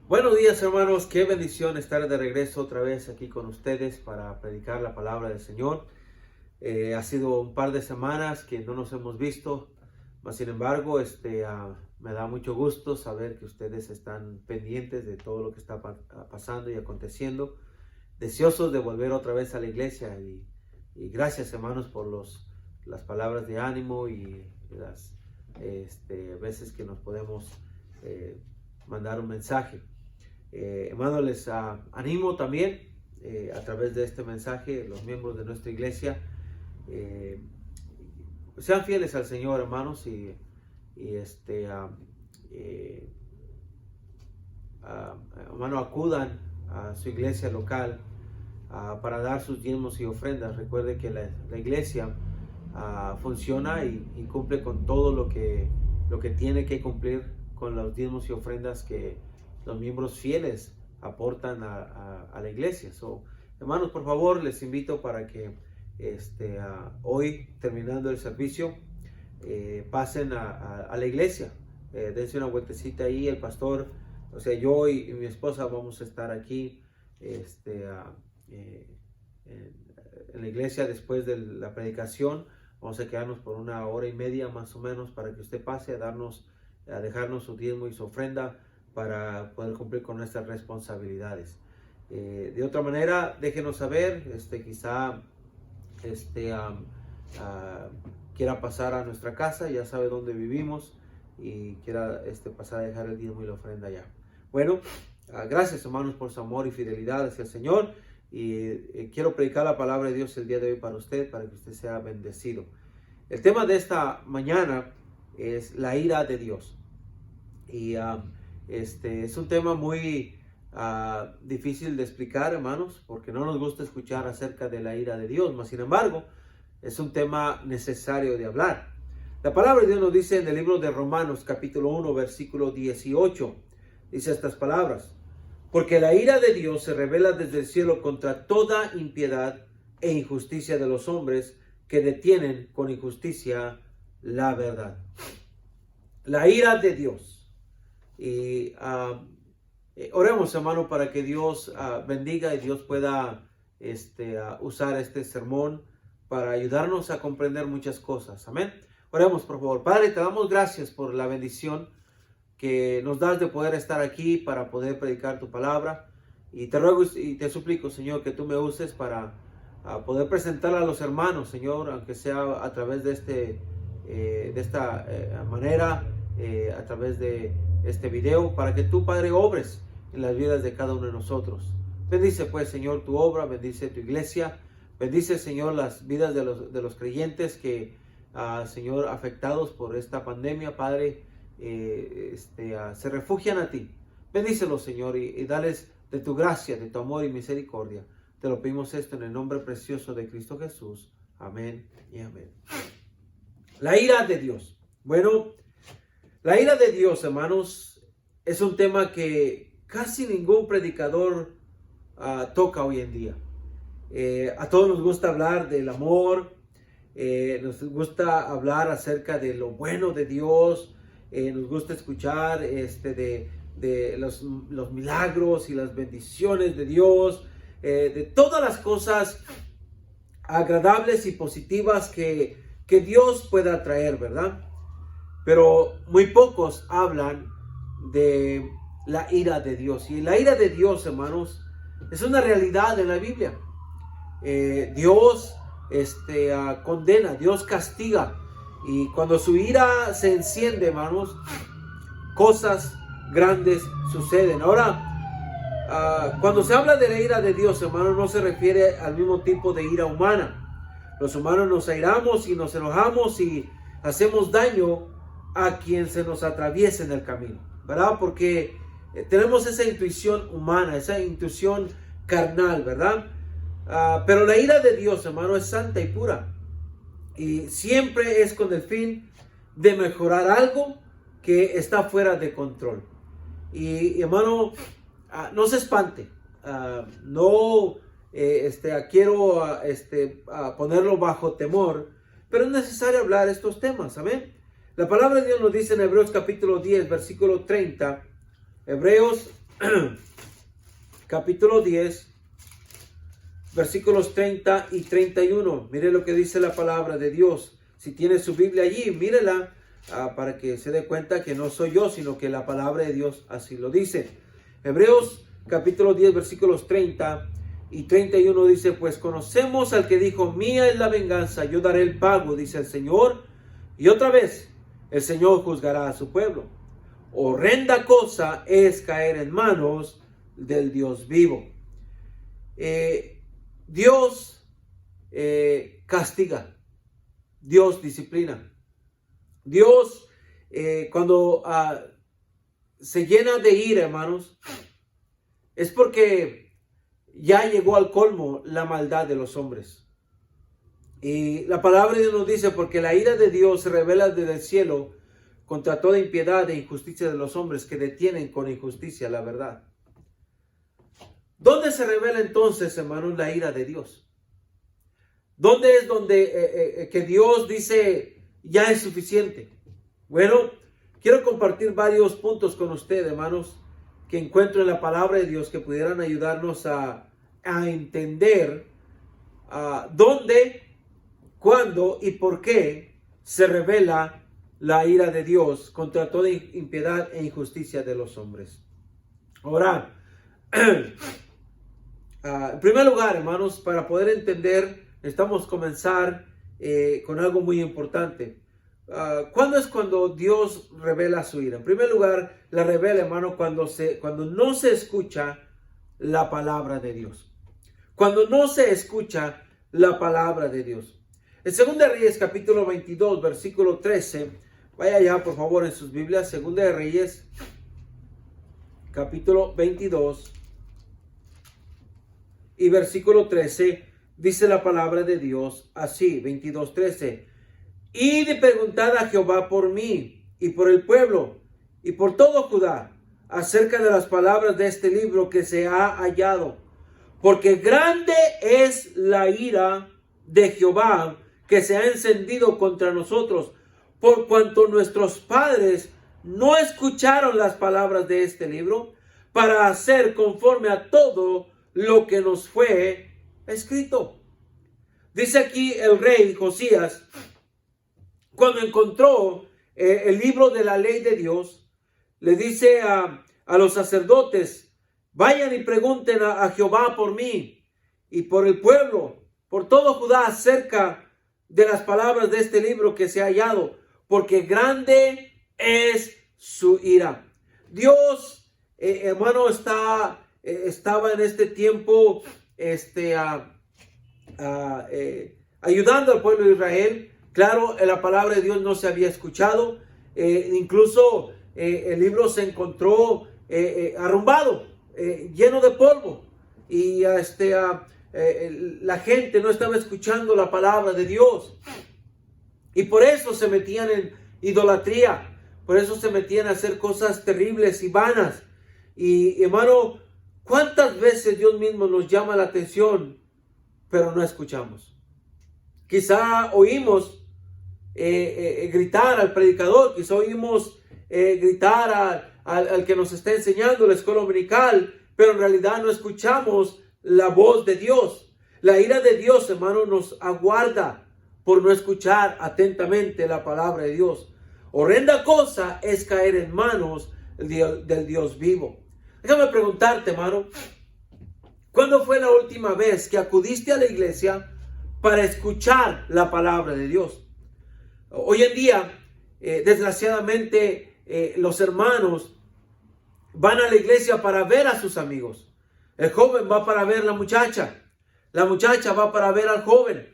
Buenos días, hermanos, qué bendición estar de regreso otra vez aquí con ustedes para predicar la palabra del Señor. Ha sido un par de semanas que no nos hemos visto, mas sin embargo me da mucho gusto saber que ustedes están pendientes de todo lo que está pasando y aconteciendo, deseosos de volver otra vez a la iglesia y gracias, hermanos, por las palabras de ánimo y las veces que nos podemos mandar un mensaje. Hermanos, les animo también a través de este mensaje, los miembros de nuestra iglesia, sean fieles al Señor, hermanos, hermano, acudan a su iglesia local para dar sus diezmos y ofrendas. Recuerde que la iglesia funciona y cumple con todo lo que tiene que cumplir con los diezmos y ofrendas que los miembros fieles aportan a la iglesia. Hermanos, por favor, les invito para que hoy, terminando el servicio, pasen a la iglesia, dense una vueltecita ahí. El pastor, o sea, yo y mi esposa vamos a estar aquí en la iglesia después de la predicación. Vamos a quedarnos por 1 hora y media más o menos para que usted pase a dejarnos su diezmo y su ofrenda para poder cumplir con nuestras responsabilidades. De otra manera, déjenos saber, quizá quiera pasar a nuestra casa, ya sabe dónde vivimos, y quiera pasar a dejar el diezmo y la ofrenda allá. Bueno, gracias, hermanos, por su amor y fidelidad hacia el Señor, y quiero predicar la palabra de Dios el día de hoy para usted, para que usted sea bendecido. El tema de esta mañana es la ira de Dios, y es un tema muy difícil de explicar, hermanos, porque no nos gusta escuchar acerca de la ira de Dios, mas sin embargo es un tema necesario de hablar. La palabra de Dios nos dice en el libro de Romanos capítulo 1 versículo 18, dice estas palabras: porque la ira de Dios se revela desde el cielo contra toda impiedad e injusticia de los hombres que detienen con injusticia la verdad. La ira de Dios. Y oremos, hermano, para que Dios bendiga y Dios pueda usar este sermón para ayudarnos a comprender muchas cosas. Amén. Oremos, por favor. Padre, te damos gracias por la bendición que nos das de poder estar aquí para poder predicar tu palabra. Y te ruego y te suplico, Señor, que tú me uses para poder presentarla a los hermanos, Señor, aunque sea a través de esta manera, a través de este video, para que tú, Padre, obres en las vidas de cada uno de nosotros. Bendice, pues, Señor, tu obra, bendice tu iglesia, bendice, Señor, las vidas de los creyentes que, Señor, afectados por esta pandemia, Padre, se refugian a ti. Bendícelos, Señor, y dales de tu gracia, de tu amor y misericordia. Te lo pedimos esto en el nombre precioso de Cristo Jesús. Amén y amén. La ira de Dios. Bueno, la ira de Dios, hermanos, es un tema que casi ningún predicador toca hoy en día. A todos nos gusta hablar del amor, nos gusta hablar acerca de lo bueno de Dios, nos gusta escuchar de los milagros y las bendiciones de Dios, de todas las cosas agradables y positivas que Dios pueda traer, ¿verdad? Pero muy pocos hablan de la ira de Dios. Y la ira de Dios, hermanos, es una realidad en la Biblia. Dios condena, Dios castiga. Y cuando su ira se enciende, hermanos, cosas grandes suceden. Ahora, cuando se habla de la ira de Dios, hermanos, no se refiere al mismo tipo de ira humana. Los humanos nos airamos y nos enojamos y hacemos daño a quien se nos atraviesa en el camino, ¿verdad? Porque tenemos esa intuición humana, esa intuición carnal, ¿verdad? Pero la ira de Dios, hermano, es santa y pura. Y siempre es con el fin de mejorar algo que está fuera de control. Y hermano, no se espante. No quiero ponerlo bajo temor, pero es necesario hablar estos temas. Amén. La palabra de Dios nos dice en Hebreos capítulo 10, versículo 30. Hebreos capítulo 10, versículos 30 y 31. Mire lo que dice la palabra de Dios. Si tiene su Biblia allí, mírela para que se dé cuenta que no soy yo, sino que la palabra de Dios así lo dice. Hebreos capítulo 10, versículos 30 y 31 dice: pues conocemos al que dijo: mía es la venganza, yo daré el pago, dice el Señor. Y otra vez, el Señor juzgará a su pueblo. Horrenda cosa es caer en manos del Dios vivo. Dios castiga, Dios disciplina. Dios cuando se llena de ira, hermanos, es porque ya llegó al colmo la maldad de los hombres. Y la palabra de Dios nos dice: porque la ira de Dios se revela desde el cielo contra toda impiedad e injusticia de los hombres que detienen con injusticia la verdad. ¿Dónde se revela entonces, hermanos, la ira de Dios? ¿Dónde es donde que Dios dice: ya es suficiente? Bueno, quiero compartir varios puntos con ustedes, hermanos, que encuentro en la palabra de Dios que pudieran ayudarnos a entender dónde, cuándo y por qué se revela la ira de Dios contra toda impiedad e injusticia de los hombres. Ahora, en primer lugar, hermanos, para poder entender, necesitamos comenzar con algo muy importante. ¿Cuándo es cuando Dios revela su ira? En primer lugar, la revela, hermano, cuando no se escucha la palabra de Dios. Cuando no se escucha la palabra de Dios. En 2 Reyes, capítulo 22, versículo 13. Vaya ya, por favor, en sus Biblias. 2 Reyes, capítulo 22 y versículo 13. Dice la palabra de Dios así, 22:13. Id y preguntad a Jehová por mí y por el pueblo y por todo Judá acerca de las palabras de este libro que se ha hallado. Porque grande es la ira de Jehová que se ha encendido contra nosotros, por cuanto nuestros padres no escucharon las palabras de este libro para hacer conforme a todo lo que nos fue escrito. Dice aquí el rey Josías, cuando encontró el libro de la ley de Dios, le dice a los sacerdotes: vayan y pregunten a Jehová por mí y por el pueblo, por todo Judá, acerca de las palabras de este libro que se ha hallado, porque grande es su ira. Dios, hermano, estaba en este tiempo ayudando al pueblo de Israel. Claro, la palabra de Dios no se había escuchado. Incluso el libro se encontró arrumbado, lleno de polvo. Y la gente no estaba escuchando la palabra de Dios. Y por eso se metían en idolatría. Por eso se metían a hacer cosas terribles y vanas. Y hermano, ¿cuántas veces Dios mismo nos llama la atención, pero no escuchamos? Quizá oímos gritar al predicador, quizá oímos gritar al que nos está enseñando la escuela dominical, pero en realidad no escuchamos la voz de Dios. La ira de Dios, hermano, nos aguarda por no escuchar atentamente la palabra de Dios. Horrenda cosa es caer en manos del Dios vivo. Déjame preguntarte, hermano, ¿cuándo fue la última vez que acudiste a la iglesia para escuchar la palabra de Dios? Hoy en día, desgraciadamente, los hermanos van a la iglesia para ver a sus amigos. El joven va para ver a la muchacha va para ver al joven.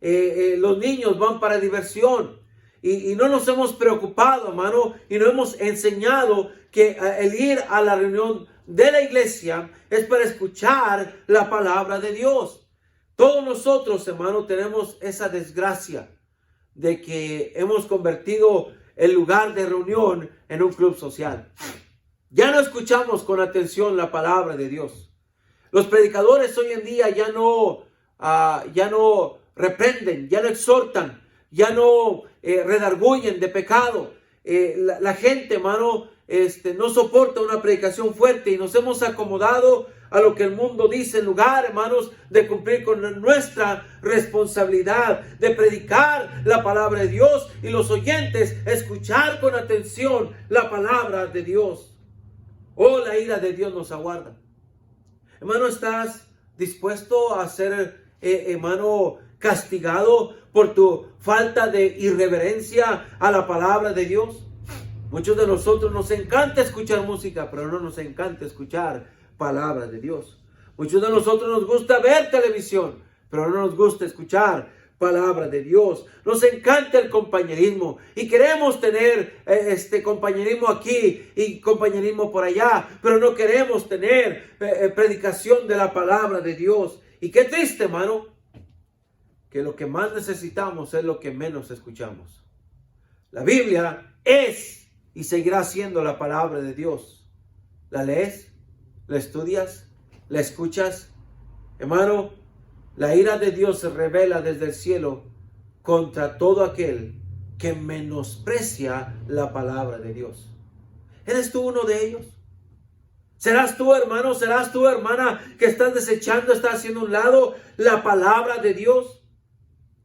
Los niños van para diversión. Y no nos hemos preocupado, hermano, y no hemos enseñado que el ir a la reunión de la iglesia es para escuchar la palabra de Dios. Todos nosotros, hermano, tenemos esa desgracia de que hemos convertido el lugar de reunión en un club social. Ya no escuchamos con atención la palabra de Dios. Los predicadores hoy en día ya no reprenden, ya no exhortan, ya no redarguyen de pecado. La gente, hermano, no soporta una predicación fuerte y nos hemos acomodado a lo que el mundo dice, en lugar, hermanos, de cumplir con nuestra responsabilidad de predicar la palabra de Dios y los oyentes escuchar con atención la palabra de Dios. Oh, la ira de Dios nos aguarda. Hermano, ¿estás dispuesto a ser, hermano, castigado por tu falta de irreverencia a la palabra de Dios? Muchos de nosotros nos encanta escuchar música, pero no nos encanta escuchar palabra de Dios. Muchos de nosotros nos gusta ver televisión, pero no nos gusta escuchar palabra de Dios. Nos encanta el compañerismo y queremos tener compañerismo aquí y compañerismo por allá, pero no queremos tener predicación de la palabra de Dios. Y qué triste, hermano, que lo que más necesitamos es lo que menos escuchamos. La Biblia es y seguirá siendo la palabra de Dios. ¿La lees? ¿La estudias? ¿La escuchas? Hermano, la ira de Dios se revela desde el cielo contra todo aquel que menosprecia la palabra de Dios. ¿Eres tú uno de ellos? ¿Serás tú, hermano? ¿Serás tú, hermana, que estás desechando, estás haciendo a un lado la palabra de Dios?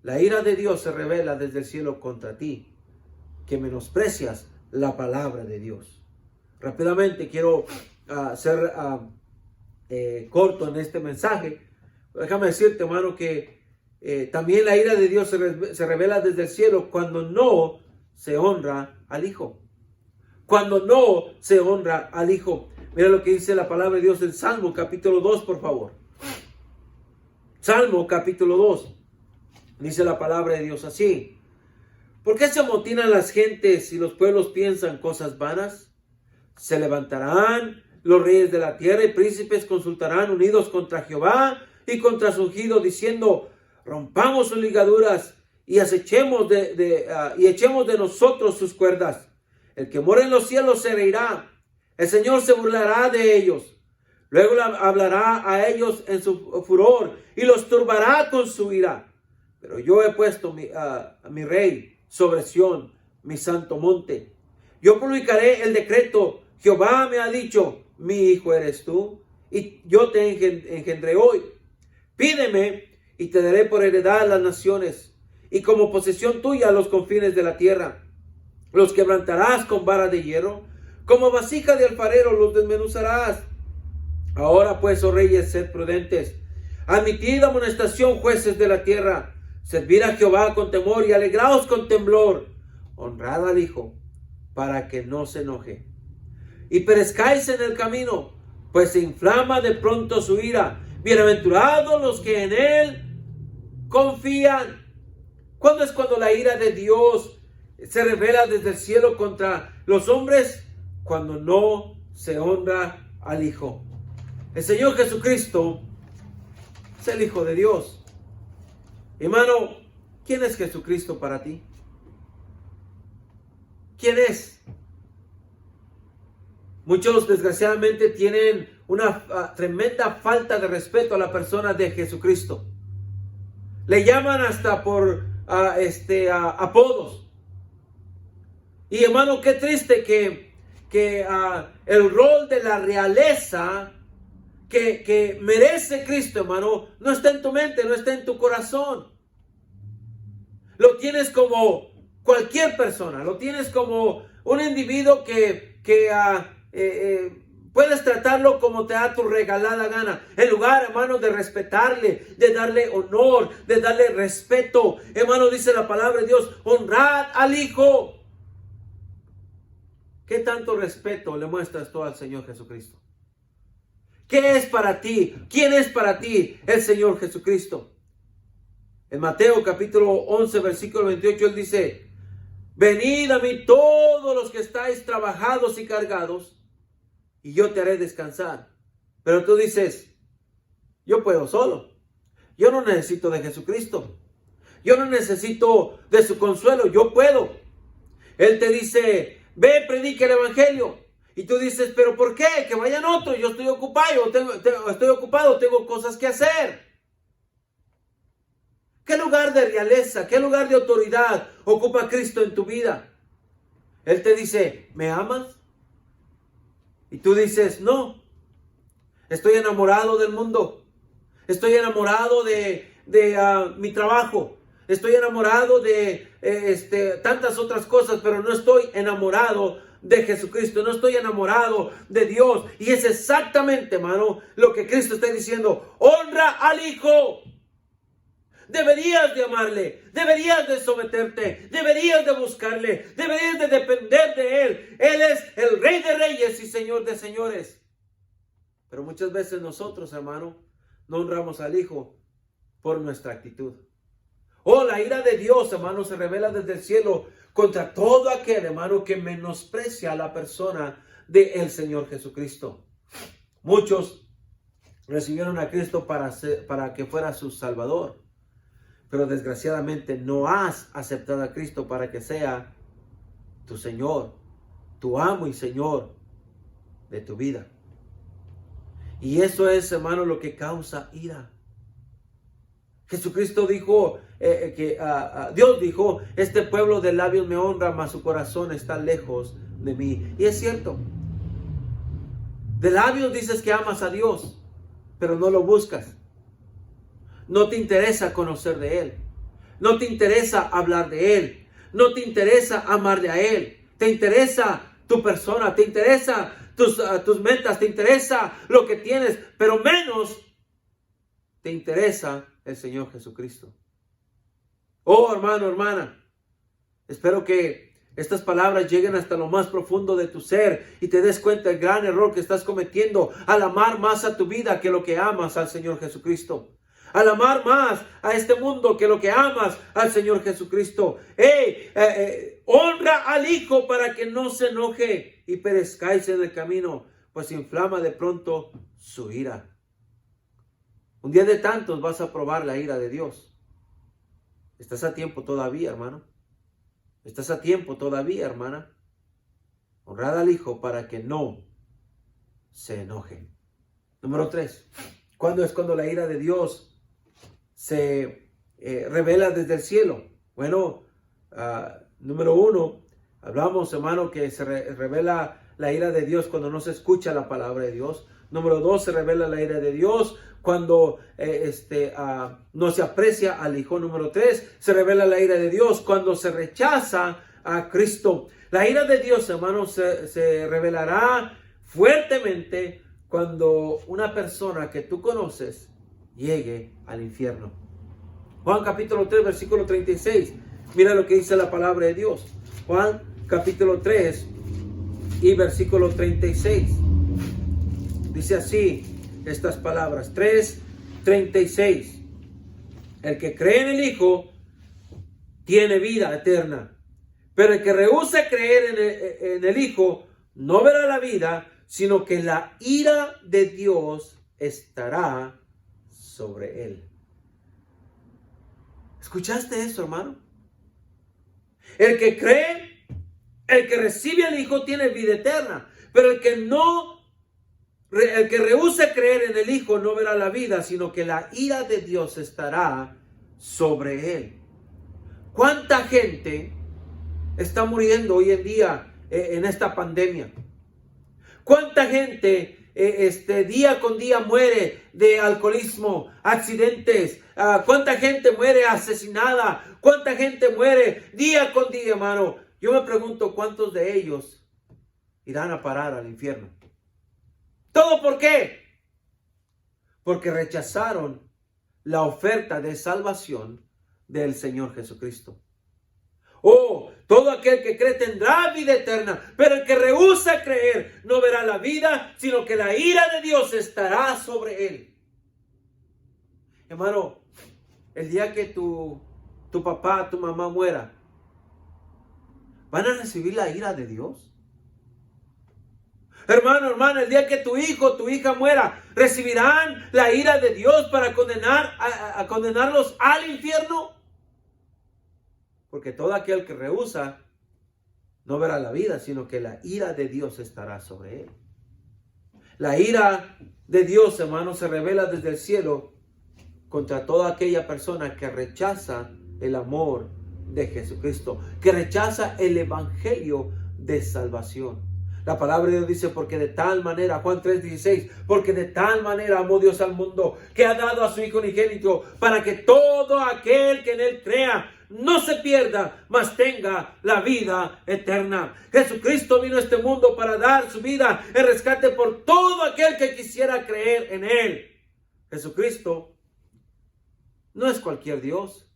La ira de Dios se revela desde el cielo contra ti, que menosprecias la palabra de Dios. Rápidamente quiero ser corto en este mensaje. Déjame decirte, hermano, que también la ira de Dios se revela desde el cielo cuando no se honra al Hijo. Cuando no se honra al Hijo. Mira lo que dice la palabra de Dios en Salmo capítulo 2, por favor. Salmo capítulo 2. Dice la palabra de Dios así: ¿por qué se amotinan las gentes y los pueblos piensan cosas vanas? Se levantarán los reyes de la tierra y príncipes consultarán unidos contra Jehová y contra su ungido, diciendo: rompamos sus ligaduras y echemos de nosotros sus cuerdas. El que mora en los cielos se reirá, el Señor se burlará de ellos. Luego hablará a ellos en su furor y los turbará con su ira. Pero yo he puesto a mi rey sobre Sión, mi santo monte. Yo publicaré el decreto. Jehová me ha dicho: mi hijo eres tú, y yo te engendré hoy. Pídeme y te daré por heredad las naciones, y como posesión tuya los confines de la tierra. Los quebrantarás con vara de hierro, como vasija de alfarero los desmenuzarás. Ahora pues, oh reyes, sed prudentes. Admitid amonestación, jueces de la tierra. Servid a Jehová con temor y alegraos con temblor. Honrad al Hijo, para que no se enoje y perezcáis en el camino, pues se inflama de pronto su ira. Bienaventurados los que en él confían. ¿Cuándo es cuando la ira de Dios se revela desde el cielo contra los hombres? Cuando no se honra al Hijo. El Señor Jesucristo es el Hijo de Dios. Hermano, ¿quién es Jesucristo para ti? ¿Quién es? Muchos desgraciadamente tienen una tremenda falta de respeto a la persona de Jesucristo. Le llaman hasta por apodos. Y hermano, qué triste que el rol de la realeza que merece Cristo, hermano, no está en tu mente, no está en tu corazón. Lo tienes como cualquier persona, lo tienes como un individuo que puedes tratarlo como te da tu regalada gana. En lugar, hermano, de respetarle, de darle honor, de darle respeto. Hermano, dice la palabra de Dios: honrad al Hijo. ¿Qué tanto respeto le muestras tú al Señor Jesucristo? ¿Qué es para ti? ¿Quién es para ti el Señor Jesucristo? En Mateo capítulo 11, versículo 28, Él dice: venid a mí todos los que estáis trabajados y cargados, y yo te haré descansar. Pero tú dices: yo puedo solo. Yo no necesito de Jesucristo. Yo no necesito de su consuelo. Yo puedo. Él te dice: ve, predica el evangelio. Y tú dices: pero ¿por qué? Que vayan otros. Yo estoy ocupado, tengo cosas que hacer. ¿Qué lugar de realeza, qué lugar de autoridad ocupa Cristo en tu vida? Él te dice: ¿me amas? Y tú dices, no, estoy enamorado del mundo. Estoy enamorado de mi trabajo. Estoy enamorado de tantas otras cosas, pero no estoy enamorado de Jesucristo. No estoy enamorado de Dios. Y es exactamente, hermano, lo que Cristo está diciendo. Honra al Hijo. Deberías de amarle, deberías de someterte, deberías de buscarle, deberías de depender de Él. Él es el Rey de Reyes y Señor de Señores. Pero muchas veces nosotros, hermano, no honramos al Hijo por nuestra actitud. Oh, la ira de Dios, hermano, se revela desde el cielo contra todo aquel, hermano, que menosprecia a la persona del Señor Jesucristo. Muchos recibieron a Cristo para que fuera su Salvador. Pero desgraciadamente no has aceptado a Cristo para que sea tu Señor, tu amo y Señor de tu vida. Y eso es, hermano, lo que causa ira. Jesucristo dijo, Dios dijo, este pueblo de labios me honra, mas su corazón está lejos de mí. Y es cierto. De labios dices que amas a Dios, pero no lo buscas. No te interesa conocer de Él. No te interesa hablar de Él. No te interesa amarle a Él. Te interesa tu persona. Te interesa tus metas. Te interesa lo que tienes. Pero menos te interesa el Señor Jesucristo. Oh, hermano, hermana. Espero que estas palabras lleguen hasta lo más profundo de tu ser y te des cuenta del gran error que estás cometiendo al amar más a tu vida que lo que amas al Señor Jesucristo. Al amar más a este mundo que lo que amas al Señor Jesucristo. Honra al Hijo para que no se enoje y perezcáis en el camino, pues inflama de pronto su ira. Un día de tantos vas a probar la ira de Dios. Estás a tiempo todavía, hermano. Estás a tiempo todavía, hermana. Honrad al Hijo para que no se enoje. Número 3. ¿Cuándo es cuando la ira de Dios se revela desde el cielo? Bueno, número 1, hablamos, hermano, que se revela la ira de Dios cuando no se escucha la palabra de Dios. Número 2, se revela la ira de Dios cuando no se aprecia al Hijo. Número 3, se revela la ira de Dios cuando se rechaza a Cristo. La ira de Dios, hermano, se revelará fuertemente cuando una persona que tú conoces llegue al infierno. Juan capítulo 3, versículo 36. Mira lo que dice la palabra de Dios. Juan capítulo 3 y versículo 36. Dice así estas palabras. 3:36. El que cree en el Hijo tiene vida eterna. Pero el que rehúsa creer en el Hijo no verá la vida, sino que la ira de Dios estará sobre él. ¿Escuchaste eso, hermano? El que cree, el que recibe al Hijo tiene vida eterna, pero el que rehúsa creer en el Hijo no verá la vida, sino que la ira de Dios estará sobre él. ¿Cuánta gente está muriendo hoy en día en esta pandemia? ¿Cuánta gente día con día muere de alcoholismo, accidentes? ¿Cuánta gente muere asesinada? ¿Cuánta gente muere día con día, hermano? Yo me pregunto cuántos de ellos irán a parar al infierno. ¿Todo por qué? Porque rechazaron la oferta de salvación del Señor Jesucristo. Oh, todo aquel que cree tendrá vida eterna, pero el que rehúsa creer no verá la vida, sino que la ira de Dios estará sobre él. Hermano, el día que tu papá, tu mamá muera, ¿van a recibir la ira de Dios? Hermano, hermana, el día que tu hijo, tu hija muera, ¿recibirán la ira de Dios para condenarlos al infierno? Porque todo aquel que rehúsa no verá la vida, sino que la ira de Dios estará sobre él. La ira de Dios, hermano, se revela desde el cielo contra toda aquella persona que rechaza el amor de Jesucristo, que rechaza el evangelio de salvación. La palabra de Dios dice, porque de tal manera, Juan 3:16, porque de tal manera amó Dios al mundo, que ha dado a su Hijo unigénito, para que todo aquel que en él crea no se pierda, mas tenga la vida eterna. Jesucristo vino a este mundo para dar su vida en rescate por todo aquel que quisiera creer en él. Jesucristo no es cualquier Dios.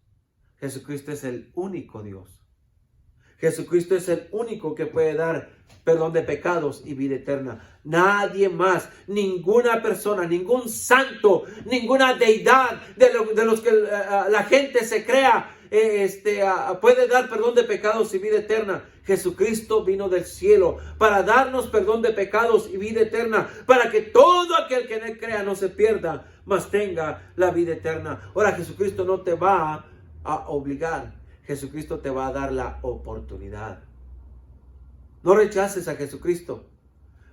Jesucristo es el único Dios. Jesucristo es el único que puede dar perdón de pecados y vida eterna. Nadie más, ninguna persona, ningún santo, ninguna deidad de los que la gente se crea puede dar perdón de pecados y vida eterna. Jesucristo vino del cielo para darnos perdón de pecados y vida eterna, para que todo aquel que en él crea no se pierda, mas tenga la vida eterna. Ahora, Jesucristo no te va a obligar. Jesucristo te va a dar la oportunidad. No rechaces a Jesucristo,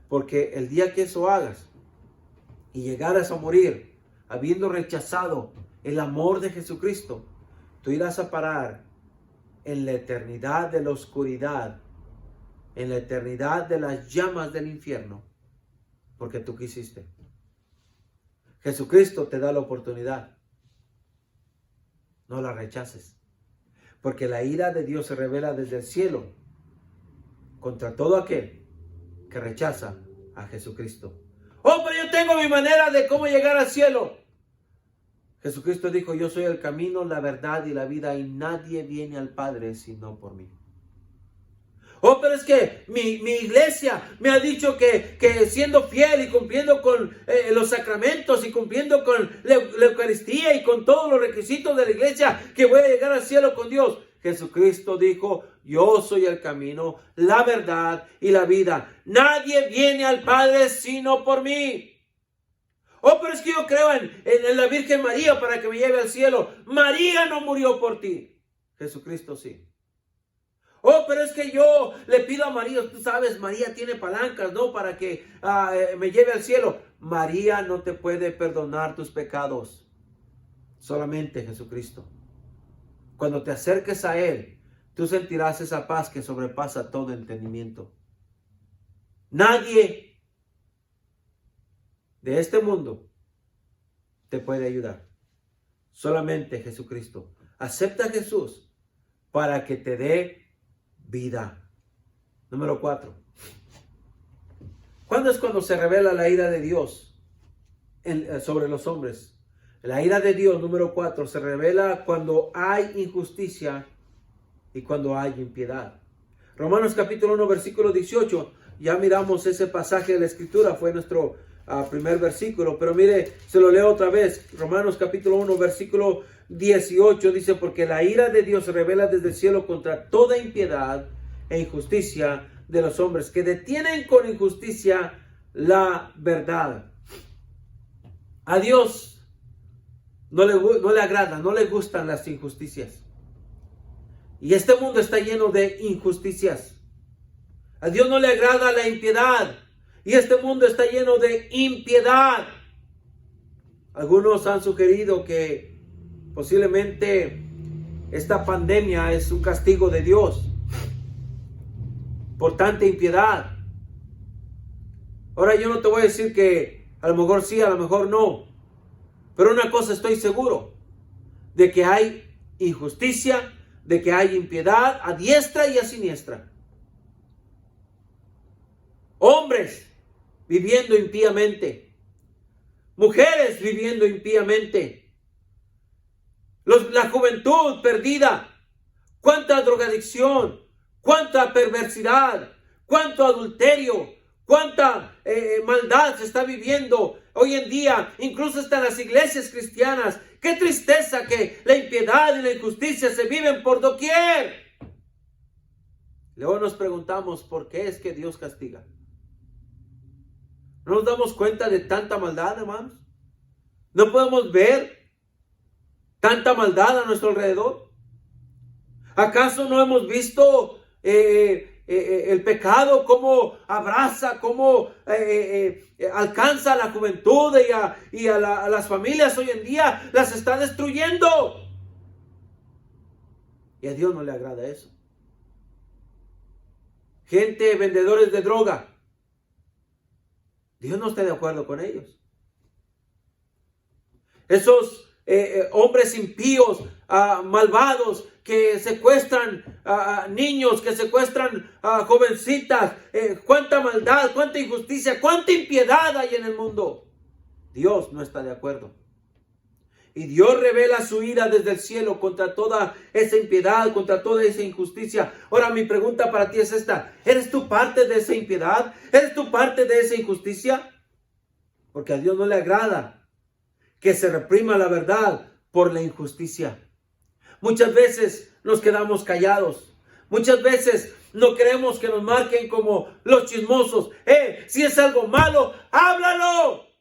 porque el día que eso hagas y llegaras a morir habiendo rechazado el amor de Jesucristo, tú irás a parar en la eternidad de la oscuridad, en la eternidad de las llamas del infierno, porque tú quisiste. Jesucristo te da la oportunidad. No la rechaces. Porque la ira de Dios se revela desde el cielo contra todo aquel que rechaza a Jesucristo. Oh, pero yo tengo mi manera de cómo llegar al cielo. Jesucristo dijo, yo soy el camino, la verdad y la vida, y nadie viene al Padre sino por mí. Oh, pero es que mi iglesia me ha dicho que siendo fiel y cumpliendo con los sacramentos y cumpliendo con la Eucaristía y con todos los requisitos de la iglesia, que voy a llegar al cielo con Dios. Jesucristo dijo, yo soy el camino, la verdad y la vida. Nadie viene al Padre sino por mí. Oh, pero es que yo creo en la Virgen María para que me lleve al cielo. María no murió por ti. Jesucristo sí. Oh, pero es que yo le pido a María, tú sabes, María tiene palancas, ¿no? Para que me lleve al cielo. María no te puede perdonar tus pecados. Solamente Jesucristo. Cuando te acerques a Él, tú sentirás esa paz que sobrepasa todo entendimiento. Nadie de este mundo te puede ayudar. Solamente Jesucristo. Acepta a Jesús para que te dé vida. Número 4. ¿Cuándo es cuando se revela la ira de Dios sobre los hombres? La ira de Dios, número 4, se revela cuando hay injusticia y cuando hay impiedad. Romanos capítulo 1, versículo 18. Ya miramos ese pasaje de la Escritura, fue nuestro primer versículo, pero mire, se lo leo otra vez. Romanos capítulo 1, versículo 18 dice, porque la ira de Dios se revela desde el cielo contra toda impiedad e injusticia de los hombres, que detienen con injusticia la verdad. A Dios no le agrada, no le gustan las injusticias. Y este mundo está lleno de injusticias. A Dios no le agrada la impiedad. Y este mundo está lleno de impiedad. Algunos han sugerido que posiblemente esta pandemia es un castigo de Dios por tanta impiedad. Ahora yo no te voy a decir que a lo mejor sí, a lo mejor no. Pero una cosa estoy seguro, de que hay injusticia, de que hay impiedad a diestra y a siniestra. Hombres viviendo impíamente. Mujeres viviendo impíamente. La juventud perdida. Cuánta drogadicción, cuánta perversidad, cuánto adulterio, cuánta maldad se está viviendo hoy en día, incluso hasta en las iglesias cristianas. Qué tristeza que la impiedad y la injusticia se viven por doquier. Luego nos preguntamos, ¿por qué es que Dios castiga? ¿No nos damos cuenta de tanta maldad, hermanos? ¿No podemos ver tanta maldad a nuestro alrededor? ¿Acaso no hemos visto el pecado cómo abraza, cómo alcanza a la juventud y a las familias hoy en día? Las está destruyendo. Y a Dios no le agrada eso. Gente, vendedores de droga, Dios no está de acuerdo con ellos. Esos hombres impíos, malvados, que secuestran niños, que secuestran jovencitas, cuánta maldad, cuánta injusticia, cuánta impiedad hay en el mundo. Dios no está de acuerdo. Y Dios revela su ira desde el cielo contra toda esa impiedad, contra toda esa injusticia. Ahora mi pregunta para ti es esta: ¿eres tú parte de esa impiedad? ¿Eres tú parte de esa injusticia? Porque a Dios no le agrada que se reprima la verdad por la injusticia. Muchas veces nos quedamos callados. Muchas veces no queremos que nos marquen como los chismosos. Si es algo malo, háblalo.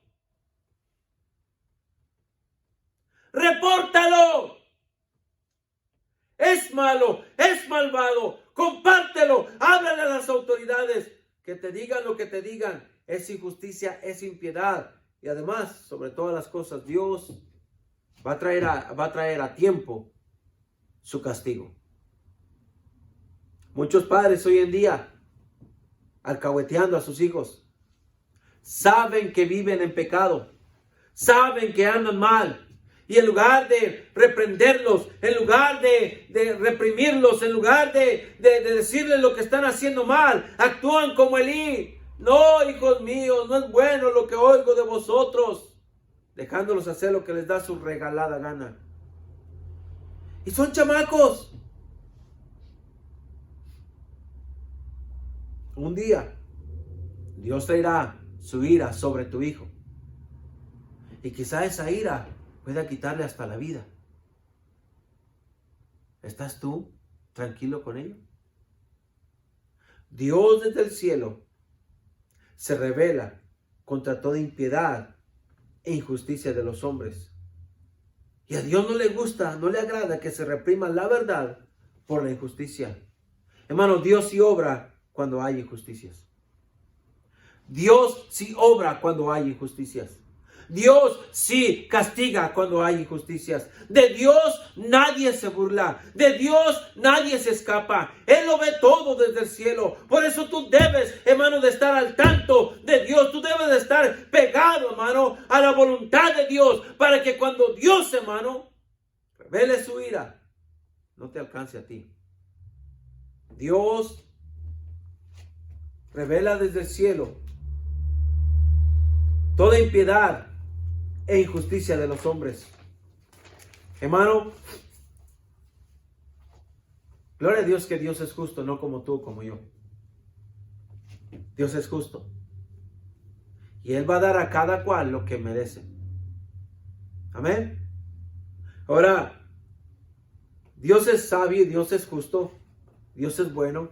Repórtalo. Es malo, es malvado. Compártelo. Háblale a las autoridades. Que te digan lo que te digan. Es injusticia, es impiedad. Y además, sobre todas las cosas, Dios va a traer a tiempo su castigo. Muchos padres hoy en día, alcahueteando a sus hijos, saben que viven en pecado, saben que andan mal, y en lugar de reprenderlos, en lugar de reprimirlos, en lugar de decirles lo que están haciendo mal, actúan como Elí. No, hijos míos, no es bueno lo que oigo de vosotros, dejándolos hacer lo que les da su regalada gana. Y son chamacos. Un día, Dios traerá su ira sobre tu hijo. Y quizá esa ira pueda quitarle hasta la vida. ¿Estás tú tranquilo con ello? Dios desde el cielo se revela contra toda impiedad e injusticia de los hombres. Y a Dios no le gusta, no le agrada que se reprima la verdad por la injusticia. Hermano, Dios sí obra cuando hay injusticias. Dios sí obra cuando hay injusticias. Dios sí castiga cuando hay injusticias. De Dios nadie se burla. De Dios nadie se escapa. Él lo ve todo desde el cielo. Por eso tú debes, hermano, de estar al tanto de Dios. Tú debes de estar pegado, hermano, a la voluntad de Dios. Para que cuando Dios, hermano, revele su ira, no te alcance a ti. Dios revela desde el cielo toda impiedad e injusticia de los hombres. Hermano, gloria a Dios que Dios es justo, no como tú, como yo. Dios es justo. Y Él va a dar a cada cual lo que merece. Amén. Ahora, Dios es sabio, Dios es justo, Dios es bueno.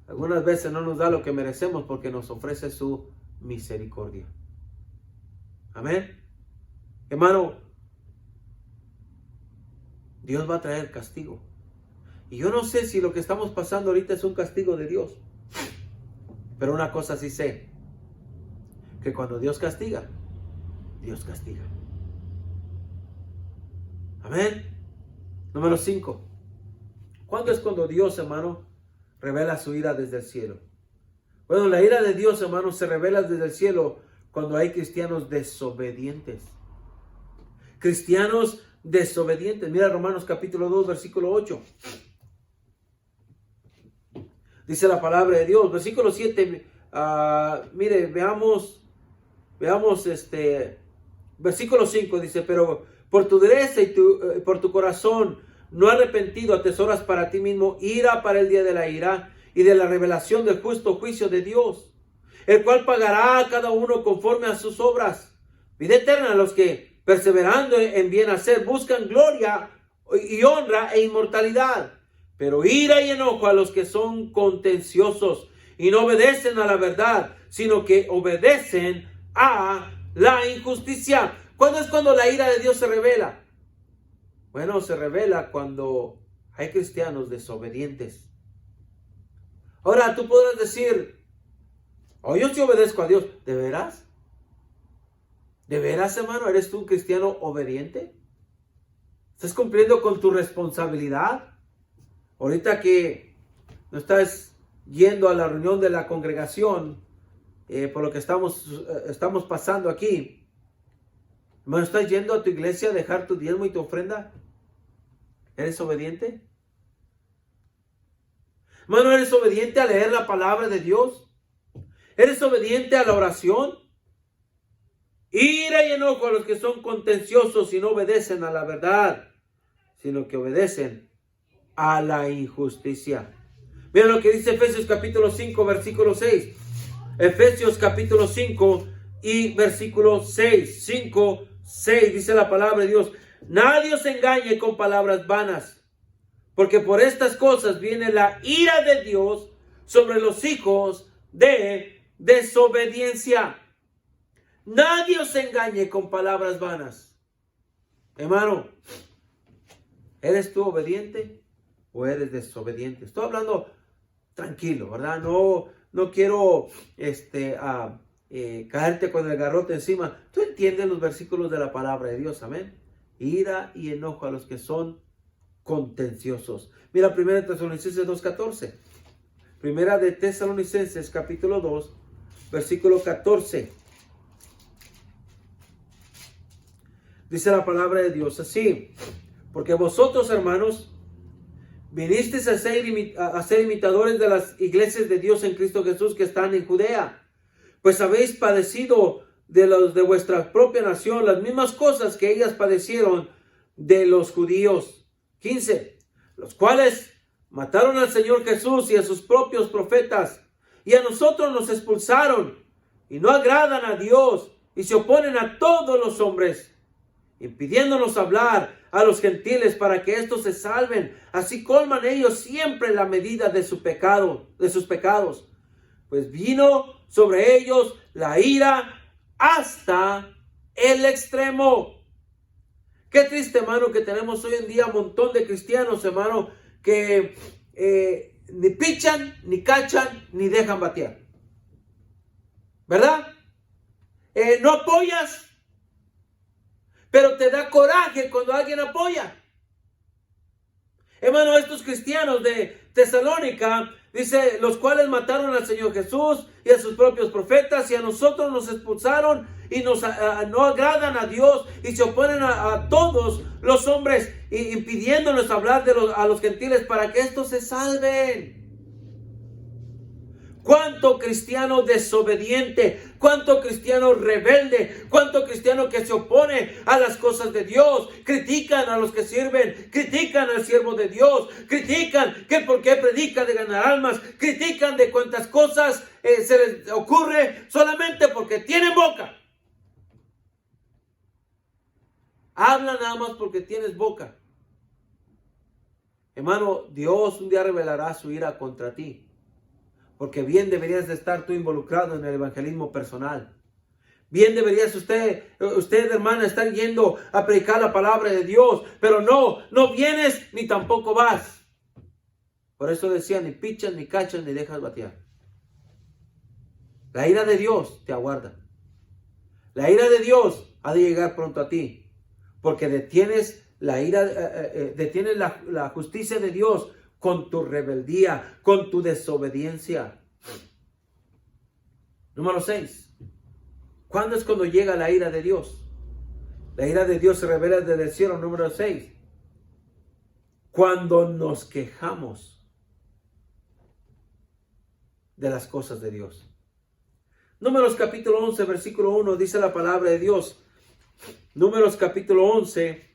Algunas veces no nos da lo que merecemos porque nos ofrece su misericordia. Amén. Hermano, Dios va a traer castigo. Y yo no sé si lo que estamos pasando ahorita es un castigo de Dios. Pero una cosa sí sé. Que cuando Dios castiga, Dios castiga. Amén. Número 5. ¿Cuándo es cuando Dios, hermano, revela su ira desde el cielo? Bueno, la ira de Dios, hermano, se revela desde el cielo cuando hay cristianos desobedientes. Cristianos desobedientes. Mira Romanos capítulo 2, versículo 8. Dice la palabra de Dios. Versículo 7. Mire, veamos versículo 5. Dice, pero por tu dureza y por tu corazón no arrepentido atesoras para ti mismo ira para el día de la ira y de la revelación del justo juicio de Dios, el cual pagará a cada uno conforme a sus obras. Vida eterna a los que, perseverando en bien hacer, buscan gloria y honra e inmortalidad. Pero ira y enojo a los que son contenciosos y no obedecen a la verdad, sino que obedecen a la injusticia. ¿Cuándo es cuando la ira de Dios se revela? Bueno, se revela cuando hay cristianos desobedientes. Ahora tú podrás decir, yo sí obedezco a Dios. ¿De veras? ¿De veras, hermano? ¿Eres tú un cristiano obediente? ¿Estás cumpliendo con tu responsabilidad? Ahorita que no estás yendo a la reunión de la congregación, por lo que estamos pasando aquí. Hermano, ¿estás yendo a tu iglesia a dejar tu diezmo y tu ofrenda? ¿Eres obediente? Hermano, ¿eres obediente a leer la palabra de Dios? ¿Eres obediente a la oración? Ira y enojo a los que son contenciosos y no obedecen a la verdad, sino que obedecen a la injusticia. Mira lo que dice Efesios capítulo 5, versículo 6. Efesios capítulo 5 y versículo 6. 5, 6 dice la palabra de Dios. Nadie os engañe con palabras vanas, porque por estas cosas viene la ira de Dios sobre los hijos de desobediencia. Nadie os engañe con palabras vanas. Hermano, ¿eres tú obediente o eres desobediente? Estoy hablando tranquilo, ¿verdad? No quiero caerte con el garrote encima. Tú entiendes los versículos de la palabra de Dios, amén. Ira y enojo a los que son contenciosos. Mira, 1 Tesalonicenses 2:14. Primera de Tesalonicenses capítulo 2, versículo 14. Dice la palabra de Dios así: porque vosotros, hermanos, vinisteis a ser imitadores de las iglesias de Dios en Cristo Jesús que están en Judea, pues habéis padecido de los de vuestra propia nación las mismas cosas que ellas padecieron de los judíos. 15. Los cuales mataron al Señor Jesús y a sus propios profetas, y a nosotros nos expulsaron, y no agradan a Dios, y se oponen a todos los hombres, impidiéndonos hablar a los gentiles para que éstos se salven. Así colman ellos siempre la medida de sus pecados. Pues vino sobre ellos la ira hasta el extremo. Qué triste, hermano, que tenemos hoy en día un montón de cristianos, hermano, que ni pichan, ni cachan, ni dejan batear. ¿Verdad? No apoyas, pero te da coraje cuando alguien apoya. Hermano, estos cristianos de Tesalónica, dice, los cuales mataron al Señor Jesús y a sus propios profetas, y a nosotros nos expulsaron y no agradan a Dios, y se oponen a todos los hombres, impidiéndonos hablar a los gentiles para que estos se salven. Cuánto cristiano desobediente, cuánto cristiano rebelde, cuánto cristiano que se opone a las cosas de Dios, critican a los que sirven, critican al siervo de Dios, critican que por qué predica de ganar almas, critican de cuántas cosas se les ocurre solamente porque tienen boca. Habla nada más porque tienes boca. Hermano, Dios un día revelará su ira contra ti. Porque bien deberías de estar tú involucrado en el evangelismo personal. Bien deberías usted hermana, estar yendo a predicar la palabra de Dios. Pero no vienes ni tampoco vas. Por eso decía, ni pichas, ni cachas, ni dejas batear. La ira de Dios te aguarda. La ira de Dios ha de llegar pronto a ti. Porque detienes la ira, detienes la justicia de Dios con tu rebeldía, con tu desobediencia. Número 6. ¿Cuándo es cuando llega la ira de Dios? La ira de Dios se revela desde el cielo. Número 6. Cuando nos quejamos de las cosas de Dios. Números capítulo 11, versículo 1, dice la palabra de Dios. Números capítulo 11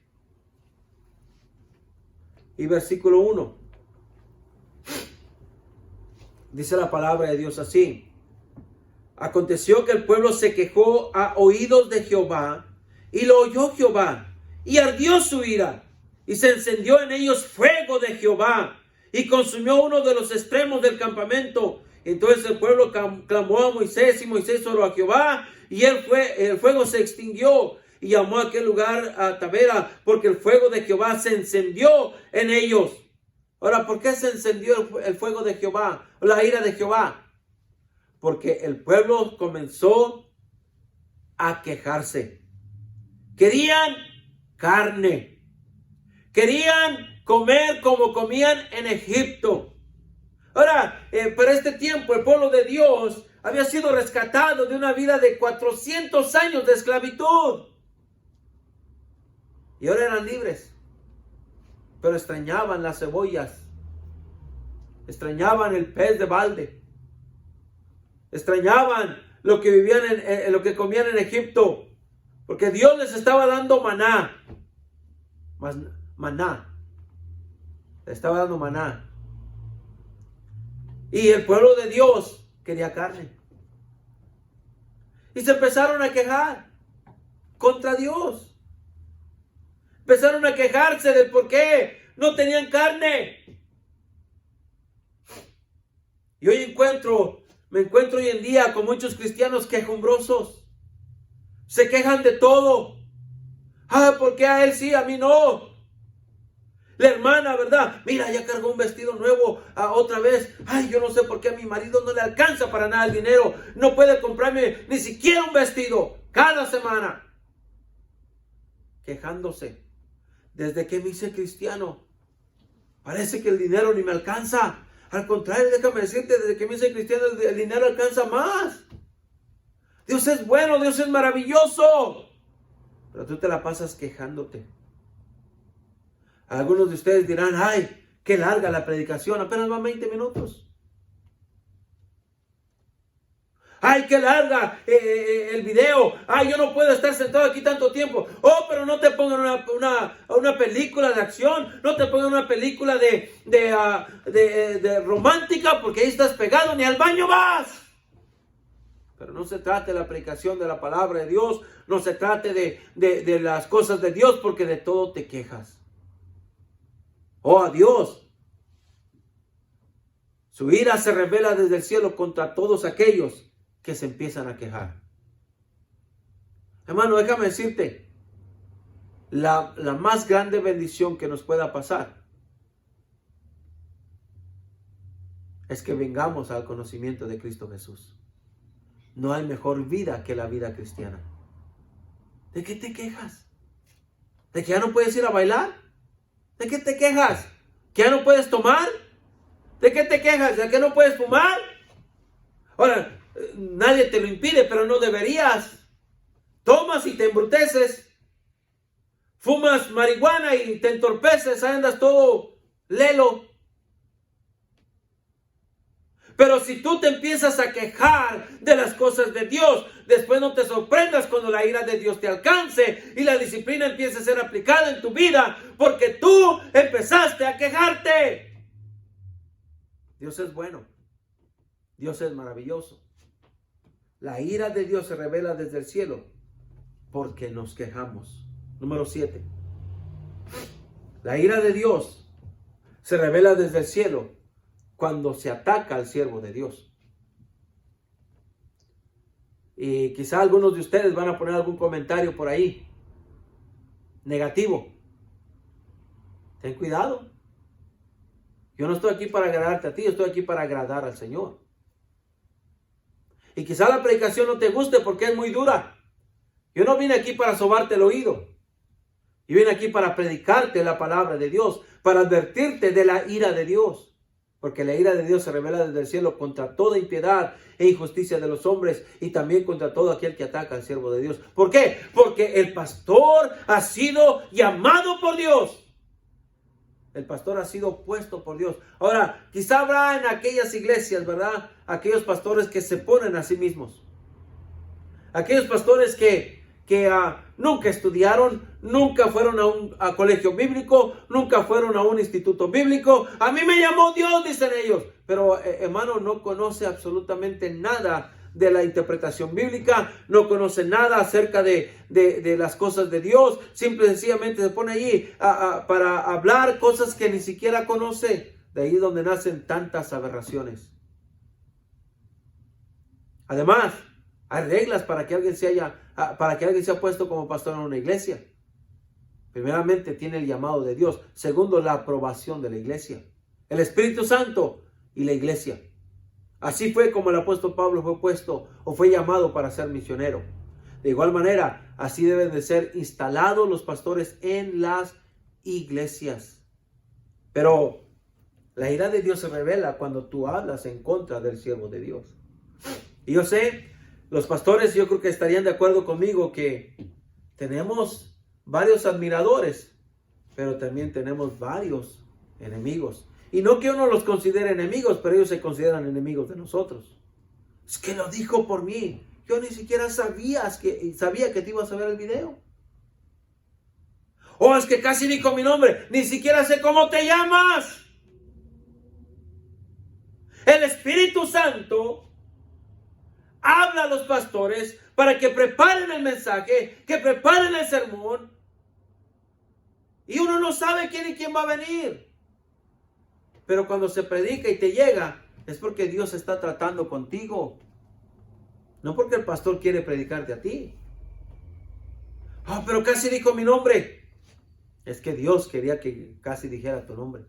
y versículo 1. Dice la palabra de Dios así: aconteció que el pueblo se quejó a oídos de Jehová, y lo oyó Jehová, y ardió su ira, y se encendió en ellos fuego de Jehová, y consumió uno de los extremos del campamento. Entonces el pueblo clamó a Moisés, y Moisés oró a Jehová, y el fuego se extinguió, y llamó a aquel lugar a Tabera, porque el fuego de Jehová se encendió en ellos. Ahora, ¿por qué se encendió el fuego de Jehová, la ira de Jehová? Porque el pueblo comenzó a quejarse. Querían carne. Querían comer como comían en Egipto. Ahora, para este tiempo, el pueblo de Dios había sido rescatado de una vida de 400 años de esclavitud. Y ahora eran libres. Pero extrañaban las cebollas. Extrañaban el pez de balde. Extrañaban lo que vivían lo que comían en Egipto. Porque Dios les estaba dando maná. Maná. Les estaba dando maná. Y el pueblo de Dios quería carne. Y se empezaron a quejar contra Dios. Empezaron a quejarse del por qué no tenían carne. Y hoy me encuentro hoy en día con muchos cristianos quejumbrosos. Se quejan de todo. ¿Por qué a él sí, a mí no? La hermana, ¿verdad? Mira, ya cargó un vestido nuevo otra vez. Yo no sé por qué a mi marido no le alcanza para nada el dinero. No puede comprarme ni siquiera un vestido cada semana. Quejándose. Desde que me hice cristiano, parece que el dinero ni me alcanza. Al contrario, déjame decirte, desde que me hice cristiano, el dinero alcanza más. Dios es bueno, Dios es maravilloso. Pero tú te la pasas quejándote. Algunos de ustedes dirán, qué larga la predicación, apenas van 20 minutos. Qué larga el video. Yo no puedo estar sentado aquí tanto tiempo. Pero no te pongan una película de acción. No te pongan una película de romántica, porque ahí estás pegado, ni al baño vas. Pero no se trate de la predicación de la palabra de Dios. No se trate de las cosas de Dios, porque de todo te quejas. A Dios. Su ira se revela desde el cielo contra todos aquellos que se empiezan a quejar. Hermano, déjame decirte, la más grande bendición que nos pueda pasar es que vengamos al conocimiento de Cristo Jesús. No hay mejor vida que la vida cristiana. ¿De qué te quejas? ¿De que ya no puedes ir a bailar? ¿De qué te quejas? ¿Que ya no puedes tomar? ¿De qué te quejas? ¿De que no puedes fumar? Ahora, nadie te lo impide, pero no deberías. Tomas y te embruteces. Fumas marihuana y te entorpeces, andas todo lelo. Pero si tú te empiezas a quejar de las cosas de Dios, después no te sorprendas cuando la ira de Dios te alcance y la disciplina empiece a ser aplicada en tu vida, porque tú empezaste a quejarte. Dios es bueno. Dios es maravilloso. La ira de Dios se revela desde el cielo porque nos quejamos. Número 7. La ira de Dios se revela desde el cielo cuando se ataca al siervo de Dios. Y quizá algunos de ustedes van a poner algún comentario por ahí negativo. Ten cuidado. Yo no estoy aquí para agradarte a ti, yo estoy aquí para agradar al Señor. Y quizá la predicación no te guste porque es muy dura. Yo no vine aquí para sobarte el oído. Yo vine aquí para predicarte la palabra de Dios, para advertirte de la ira de Dios. Porque la ira de Dios se revela desde el cielo contra toda impiedad e injusticia de los hombres y también contra todo aquel que ataca al siervo de Dios. ¿Por qué? Porque el pastor ha sido llamado por Dios. El pastor ha sido puesto por Dios. Ahora, quizá habrá en aquellas iglesias, ¿verdad? Aquellos pastores que se ponen a sí mismos. Aquellos pastores que nunca estudiaron, nunca fueron a colegio bíblico, nunca fueron a un instituto bíblico. A mí me llamó Dios, dicen ellos. Pero hermano, no conoce absolutamente nada de la interpretación bíblica, no conoce nada acerca de las cosas de Dios. Simple y sencillamente se pone allí para hablar cosas que ni siquiera conoce. De ahí donde nacen tantas aberraciones. Además, hay reglas para que alguien sea puesto como pastor en una iglesia. Primeramente, tiene el llamado de Dios. Segundo, la aprobación de la iglesia. El Espíritu Santo y la iglesia. Así fue como el apóstol Pablo fue puesto o fue llamado para ser misionero. De igual manera, así deben de ser instalados los pastores en las iglesias. Pero la ira de Dios se revela cuando tú hablas en contra del siervo de Dios. Y yo sé, los pastores yo creo que estarían de acuerdo conmigo que tenemos varios admiradores, pero también tenemos varios enemigos. Y no que uno los considere enemigos, pero ellos se consideran enemigos de nosotros. Es que lo dijo por mí. Yo ni siquiera sabía que te ibas a ver el video. Oh, es que casi dijo mi nombre. Ni siquiera sé cómo te llamas. El Espíritu Santo habla a los pastores para que preparen el mensaje, que preparen el sermón. Y uno no sabe quién y quién va a venir. Pero cuando se predica y te llega, es porque Dios está tratando contigo. No porque el pastor quiere predicarte a ti. Ah, pero casi dijo mi nombre. Es que Dios quería que casi dijera tu nombre.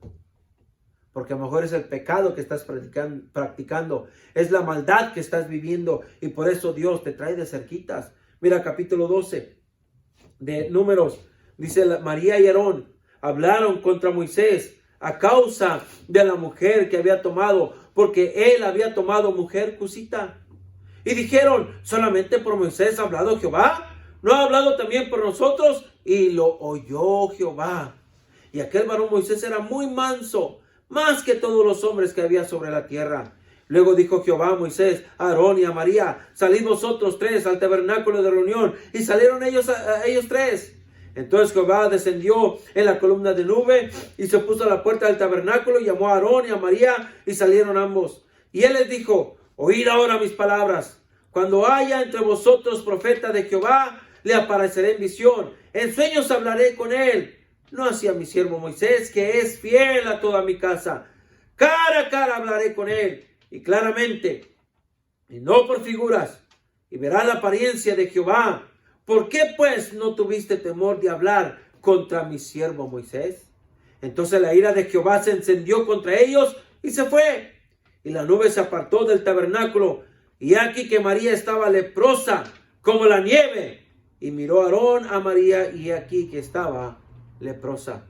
Porque a lo mejor es el pecado que estás practicando. Es la maldad que estás viviendo. Y por eso Dios te trae de cerquitas. Mira, capítulo 12 de Números. Dice, María y Aarón hablaron contra Moisés a causa de la mujer que había tomado. Porque él había tomado mujer cusita. Y dijeron, ¿solamente por Moisés ha hablado Jehová? ¿No ha hablado también por nosotros? Y lo oyó Jehová. Y aquel varón Moisés era muy manso, más que todos los hombres que había sobre la tierra. Luego dijo Jehová a Moisés, a Aarón y a María, salid vosotros tres al tabernáculo de reunión. Y salieron ellos tres. Entonces Jehová descendió en la columna de nube y se puso a la puerta del tabernáculo y llamó a Aarón y a María y salieron ambos. Y él les dijo, oíd ahora mis palabras. Cuando haya entre vosotros profeta de Jehová, le apareceré en visión. En sueños hablaré con él. No así a mi siervo Moisés, que es fiel a toda mi casa. Cara a cara hablaré con él, y claramente, y no por figuras, y verá la apariencia de Jehová. ¿Por qué pues no tuviste temor de hablar contra mi siervo Moisés? Entonces la ira de Jehová se encendió contra ellos y se fue. Y la nube se apartó del tabernáculo. Y aquí que María estaba leprosa como la nieve. Y miró a Aarón a María y aquí que estaba leprosa.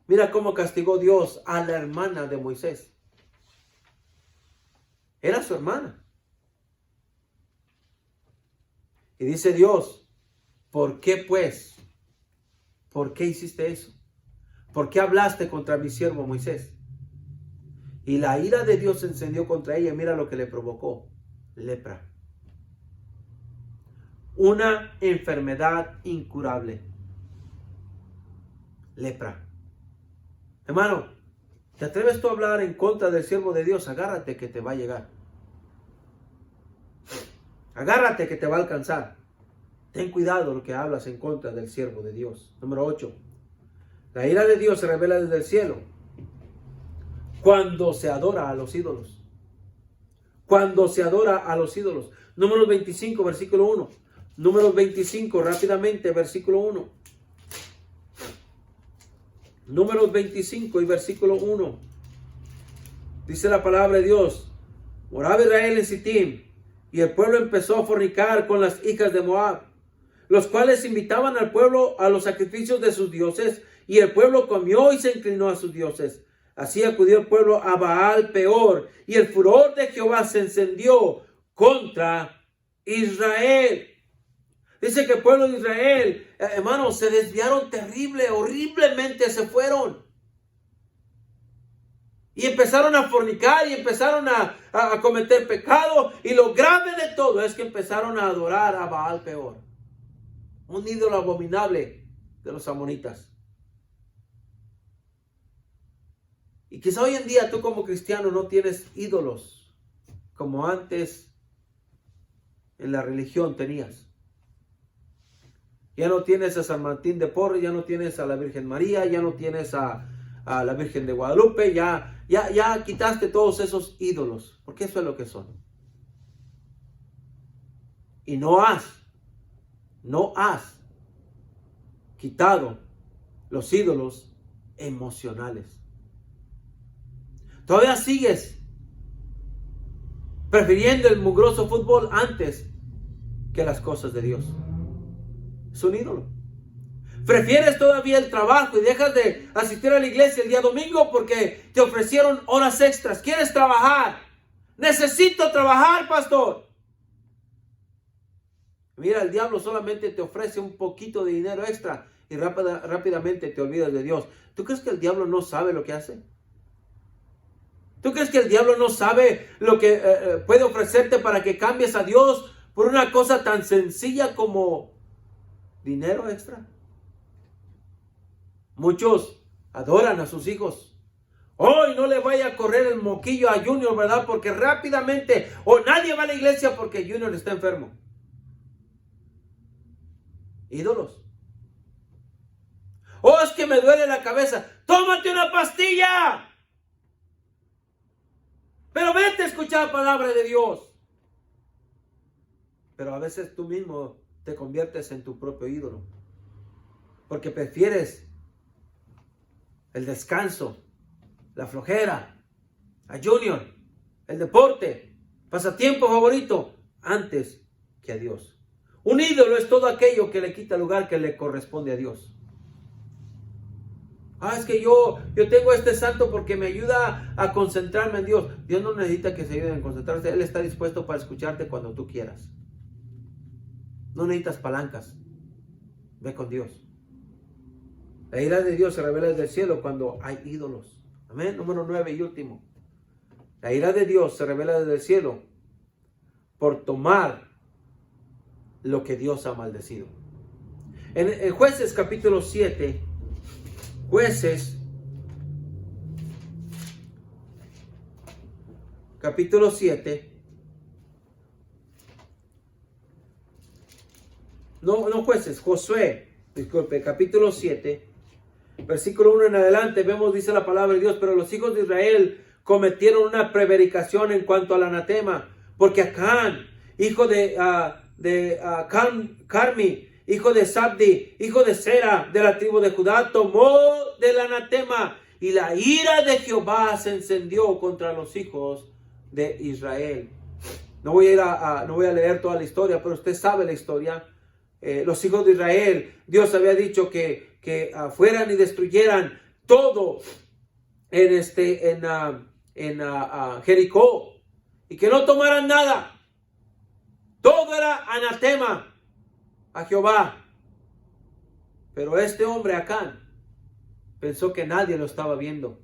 Mira cómo castigó Dios a la hermana de Moisés. Era su hermana. Y dice Dios, ¿por qué pues? ¿Por qué hiciste eso? ¿Por qué hablaste contra mi siervo Moisés? Y la ira de Dios se encendió contra ella. Mira lo que le provocó. Lepra. Una enfermedad incurable. Lepra. Hermano, ¿te atreves tú a hablar en contra del siervo de Dios? Agárrate que te va a llegar. Agárrate que te va a alcanzar. Ten cuidado lo que hablas en contra del siervo de Dios. Número 8. La ira de Dios se revela desde el cielo cuando se adora a los ídolos. Cuando se adora a los ídolos. Números 25, versículo 1. Números 25, rápidamente, versículo 1. Números 25 y versículo 1. Dice la palabra de Dios. Moraba Israel en Sittim, y el pueblo empezó a fornicar con las hijas de Moab, los cuales invitaban al pueblo a los sacrificios de sus dioses, y el pueblo comió y se inclinó a sus dioses. Así acudió el pueblo a Baal Peor, y el furor de Jehová se encendió contra Israel. Dice que el pueblo de Israel, hermanos, se desviaron horriblemente se fueron. Y empezaron a fornicar y empezaron a cometer pecado. Y lo grave de todo es que empezaron a adorar a Baal Peor, un ídolo abominable de los amonitas. Y quizá hoy en día tú como cristiano no tienes ídolos como antes en la religión tenías. Ya no tienes a San Martín de Porres, ya no tienes a la Virgen María, ya no tienes a la Virgen de Guadalupe, ya quitaste todos esos ídolos, porque eso es lo que son. Y no has quitado los ídolos emocionales. Todavía sigues prefiriendo el mugroso fútbol antes que las cosas de Dios. Es un ídolo. Prefieres todavía el trabajo y dejas de asistir a la iglesia el día domingo porque te ofrecieron horas extras. Quieres trabajar. Necesito trabajar, pastor. Mira, el diablo solamente te ofrece un poquito de dinero extra y rápidamente te olvidas de Dios. ¿Tú crees que el diablo no sabe lo que hace? ¿Tú crees que el diablo no sabe lo que puede ofrecerte para que cambies a Dios por una cosa tan sencilla como dinero extra? Muchos adoran a sus hijos. Hoy no le vaya a correr el moquillo a Junior, ¿verdad? Porque rápidamente, o nadie va a la iglesia porque Junior está enfermo. Ídolos. Oh, es que me duele la cabeza. ¡Tómate una pastilla! Pero vete a escuchar la palabra de Dios. Pero a veces tú mismo te conviertes en tu propio ídolo. Porque prefieres el descanso, la flojera, a Junior, el deporte, pasatiempo favorito, antes que a Dios. Un ídolo es todo aquello que le quita el lugar que le corresponde a Dios. Es que yo tengo este santo porque me ayuda a concentrarme en Dios. Dios no necesita que se ayuden a concentrarse. Él está dispuesto para escucharte cuando tú quieras. No necesitas palancas. Ve con Dios. La ira de Dios se revela desde el cielo cuando hay ídolos. Amén. Número 9 y último. La ira de Dios se revela desde el cielo por tomar lo que Dios ha maldecido. En Jueces capítulo 7, Jueces capítulo 7, Josué, disculpe, capítulo 7, versículo 1 en adelante, vemos, dice la palabra de Dios, pero los hijos de Israel cometieron una prevaricación en cuanto al anatema, porque Acán, hijo de Carmi, hijo de Sabdi, hijo de Sera, de la tribu de Judá, tomó del anatema, y la ira de Jehová se encendió contra los hijos de Israel. No voy a leer toda la historia, pero usted sabe la historia. Los hijos de Israel, Dios había dicho que fueran y destruyeran todo en Jericó, y que no tomaran nada. Todo era anatema a Jehová. Pero este hombre Acán pensó que nadie lo estaba viendo.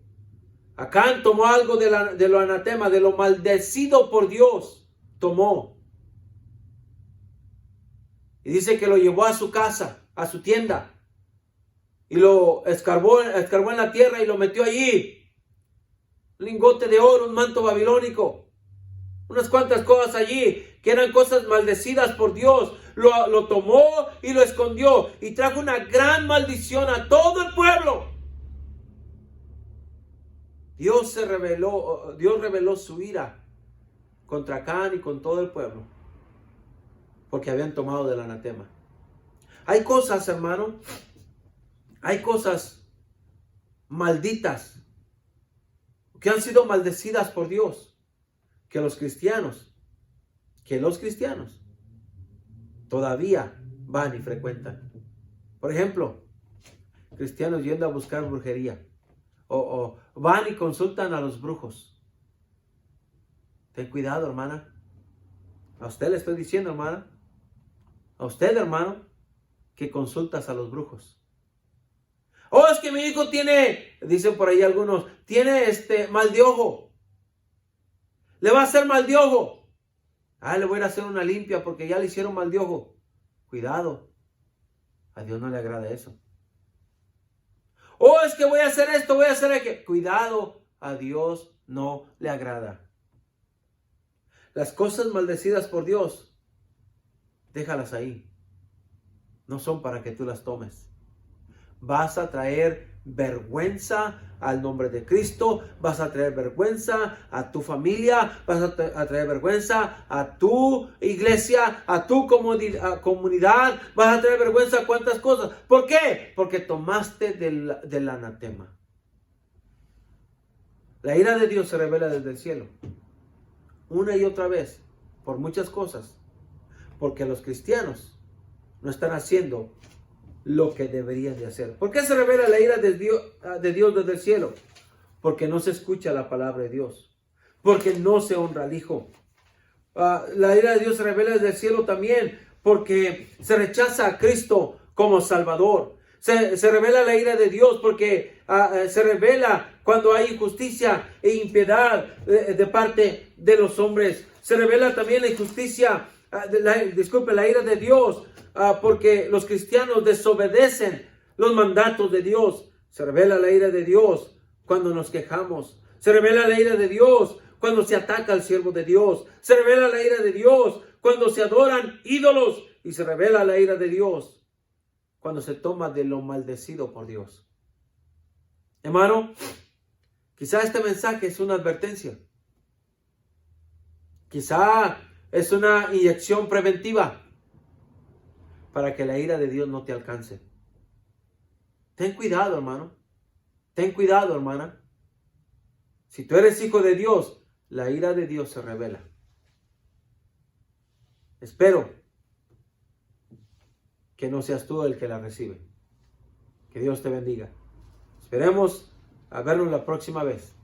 Acán tomó algo de lo anatema, de lo maldecido por Dios. Tomó. Y dice que lo llevó a su casa, a su tienda. Y lo escarbó en la tierra y lo metió allí. Un lingote de oro, un manto babilónico. Unas cuantas cosas allí que eran cosas maldecidas por Dios. Lo tomó y lo escondió. Y trajo una gran maldición a todo el pueblo. Dios reveló su ira contra Acán y con todo el pueblo, porque habían tomado del anatema. Hay cosas, hermano, hay cosas malditas que han sido maldecidas por Dios, que los cristianos todavía van y frecuentan. Por ejemplo, cristianos yendo a buscar brujería, o van y consultan a los brujos. Ten cuidado, hermana. A usted le estoy diciendo, hermana. A usted, hermano, que consultas a los brujos. Oh, es que mi hijo tiene, dicen por ahí algunos, tiene mal de ojo. Le va a hacer mal de ojo. Le voy a hacer una limpia porque ya le hicieron mal de ojo. Cuidado. A Dios no le agrada eso. Oh, es que voy a hacer esto, voy a hacer aquello. Cuidado, a Dios no le agrada. Las cosas maldecidas por Dios, déjalas ahí. No son para que tú las tomes. Vas a traer vergüenza al nombre de Cristo. Vas a traer vergüenza a tu familia. Vas a traer vergüenza a tu iglesia, a tu comunidad. Vas a traer vergüenza a cuántas cosas. ¿Por qué? Porque tomaste del anatema. La ira de Dios se revela desde el cielo, una y otra vez, por muchas cosas. Porque los cristianos no están haciendo lo que deberían de hacer. ¿Por qué se revela la ira de Dios desde el cielo? Porque no se escucha la palabra de Dios. porque no se honra al Hijo. La ira de Dios se revela desde el cielo también porque se rechaza a Cristo como Salvador. Se revela la ira de Dios porque se revela cuando hay injusticia e impiedad de parte de los hombres. Se revela también la injusticia, la ira de Dios porque los cristianos desobedecen los mandatos de Dios. Se revela la ira de Dios cuando nos quejamos. Se revela la ira de Dios cuando se ataca al siervo de Dios. Se revela la ira de Dios cuando se adoran ídolos. Y se revela la ira de Dios cuando se toma de lo maldecido por Dios. Hermano, quizá este mensaje es una advertencia. Quizá es una inyección preventiva para que la ira de Dios no te alcance. Ten cuidado, hermano. Ten cuidado, hermana. Si tú eres hijo de Dios, la ira de Dios se revela. Espero que no seas tú el que la recibe. Que Dios te bendiga. Esperemos a vernos la próxima vez.